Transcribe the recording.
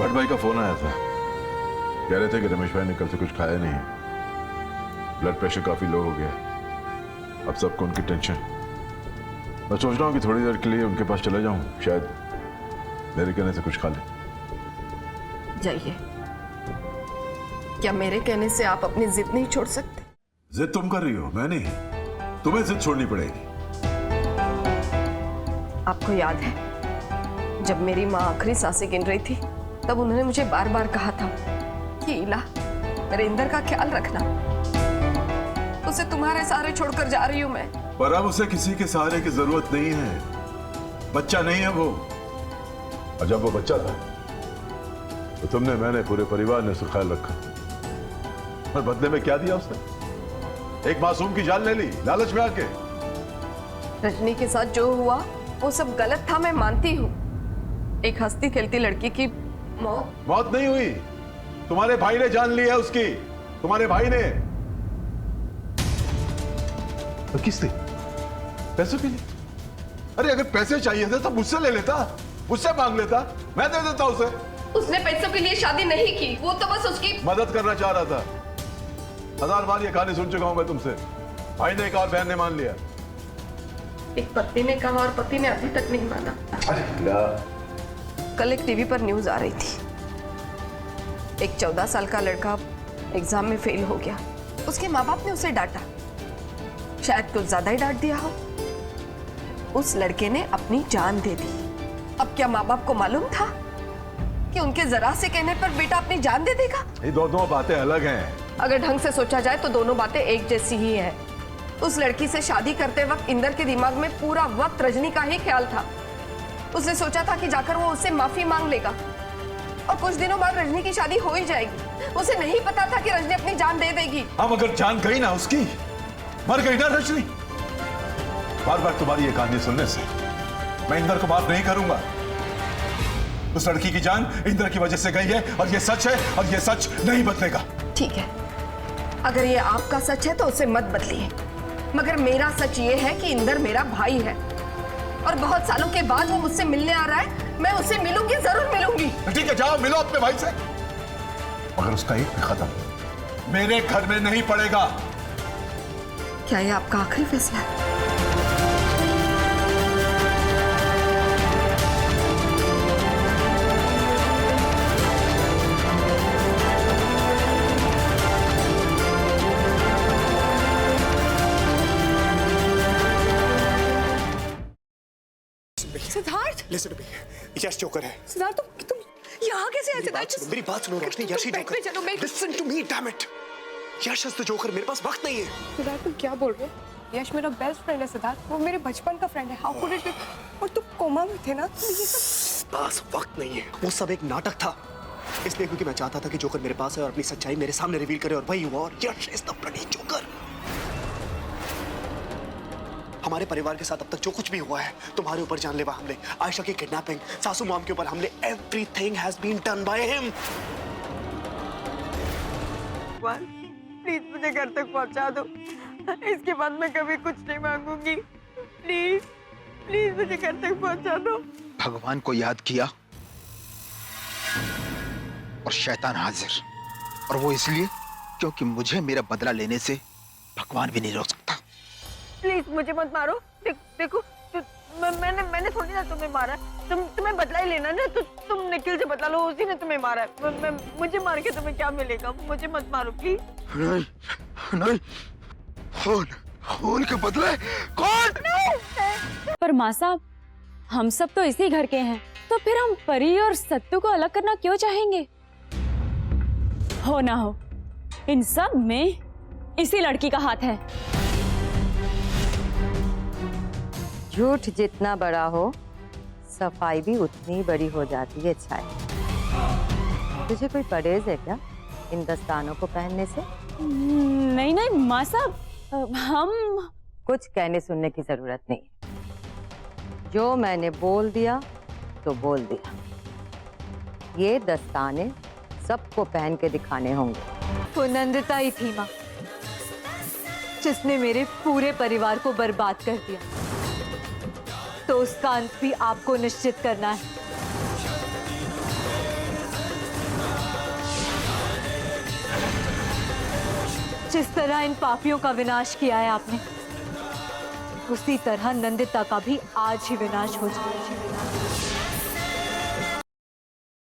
भट्ट भाई का फोन आया था, कह रहे थे कि रमेश भाई ने कल से कुछ खाया नहीं, ब्लड प्रेशर काफी लो हो गया, अब सबको उनकी टेंशन। मैं सोच रहा हूँ कि थोड़ी देर के लिए उनके पास चला जाऊं, शायद मेरे कहने से कुछ खा ले। जाइए। क्या मेरे कहने से आप अपनी जिद नहीं छोड़ सकते? जिद तुम कर रही हो, मैं नहीं। तुम्हें जिद छोड़नी पड़ेगी। आपको याद है जब मेरी माँ आखिरी सांसें गिन रही थी, तब उन्होंने मुझे बार बार कहा था कि इला, मेरे इंदर का ख्याल रखना, उसे तुम्हारे सहारे छोड़कर जा रही हूं मैं। पर अब उसे किसी के सहारे की जरूरत नहीं है, बच्चा नहीं है वो। और जब वो बच्चा था तो मैंने पूरे परिवार ने उसका ख्याल रखा, और बदले में क्या दिया उसने? एक मासूम की जान ले ली, लालच में आके। रजनी के साथ जो हुआ वो सब गलत था, मैं मानती हूँ। एक हंसती खेलती लड़की की मौत नहीं हुई, तुम्हारे भाई ने जान ली है उसकी, तुम्हारे भाई ने। तो किसने? पैसों के लिए? अरे अगर पैसे चाहिए थे तो मुझसे ले लेता, मुझसे मांग लेता, मैं दे देता उसे। उसने पैसों के लिए शादी नहीं की, वो तो बस उसकी मदद करना चाह रहा था। 1000 बार ये कहानी सुन चुका हूं मैं तुमसे। भाई ने कहा और बहन ने मान लिया। एक पत्नी ने कहा और पति ने अभी तक नहीं माना। कल एक टीवी पर न्यूज आ रही थी, एक 14 साल का लड़का एग्जाम में फेल हो गया, उसके माँ बाप ने उसे डांटा, शायद कुछ ज्यादा ही डांट दिया हो। उस लड़के ने अपनी जान दे दी। अब क्या माँ बाप को मालूम था कि उनके जरा से कहने पर बेटा अपनी जान दे देगा? ये दोनों बातें अलग हैं। अगर ढंग से सोचा जाए तो दोनों बातें एक जैसी ही है। उस लड़की से शादी करते वक्त इंदर के दिमाग में पूरा वक्त रजनी का ही ख्याल था। उसने सोचा था कि जाकर वो उससे माफी मांग लेगा और कुछ दिनों बाद रजनी की शादी हो ही जाएगी। उसे नहीं पता था कि रजनी अपनी जान दे देगी। अब अगर जान गई ना उसकी, मर गई ना रजनी। बार बार तुम्हारी ये कहानी सुनने से मैं इंदर को माफ नहीं करूंगा। उस लड़की की जान इंदर की वजह से गई है और ये सच है, और ये सच नहीं बदलेगा। ठीक है, अगर ये आपका सच है तो उसे मत बदलिए, मगर मेरा सच ये है कि इंदर मेरा भाई है और बहुत सालों के बाद वो मुझसे मिलने आ रहा है। मैं उससे मिलूंगी, जरूर मिलूंगी। ठीक है, जाओ मिलो अपने भाई से, मगर उसका एक भी कदम मेरे घर में नहीं पड़ेगा। क्या ये आपका आखिरी फैसला है? Siddharth, listen to me, Yash joker है। सिद्धार्थ तुम यहाँ कैसे आए? सिद्धार्थ मेरी बात सुनो रोशनी, यश ही जोकर। चलो मैं listen to me, damn it, Yash is the joker. मेरे पास वक्त नहीं है। सिद्धार्थ तुम क्या बोल रहे हो? यश मेरा बेस्ट फ्रेंड है सिद्धार्थ, वो मेरे बचपन का फ्रेंड है। How could it be? और तुम कोमा में थे ना, तो ये सब पास वक्त नहीं है। वो सब एक नाटक था, इसलिए क्योंकि मैं चाहता था कि जोकर मेरे पास है और अपनी सच्चाई मेरे सामने रिवील करे, और वही हुआ। और यश इज द ब्लडी जोकर। हमारे परिवार के साथ अब तक जो कुछ भी हुआ है, तुम्हारे ऊपर जानलेवा हमले, आयशा की किडनैपिंग, सासू मॉम के ऊपर हमले, everything has been done by him. Please मुझे घर तक पहुंचा दो, इसके बाद मैं कभी कुछ नहीं मांगूंगी। प्लीज प्लीज मुझे घर तक पहुंचा दो। भगवान को याद किया और शैतान हाजिर, और वो इसलिए क्योंकि मुझे मेरा बदला लेने से भगवान भी नहीं रोक सकता। प्लीज मुझे मत मारो। देखो मैंने थोड़ी ना तुम्हें मारा, तुम्हें बदला ही लेना ना, तो तुम निखिल से बदला लो, उसी ने तुम्हें मारा है। मुझे मार के तुम्हें क्या मिलेगा? मुझे मत मारो प्लीज। नहीं नहीं, खून के बदले कौन? पर माँ साहब, हम सब तो इसी घर के हैं, तो फिर हम परी और सत्तू को अलग करना क्यों चाहेंगे? हो ना हो, इन सब में इसी लड़की का हाथ है। झूठ जितना बड़ा हो, सफाई भी उतनी बड़ी हो जाती है। छाया, तुझे कोई परहेज है क्या इन दस्तानों को पहनने से? नहीं नहीं माँ साहब, हम कुछ कहने सुनने की जरूरत नहीं, जो मैंने बोल दिया तो बोल दिया। ये दस्ताने सबको पहन के दिखाने होंगे। वो नंदिता ही थी माँ, जिसने मेरे पूरे परिवार को बर्बाद कर दिया, तो उसका अंत भी आपको निश्चित करना है। जिस तरह इन पापियों का विनाश किया है आपने, उसी तरह नंदिता का भी आज ही विनाश हो जाए।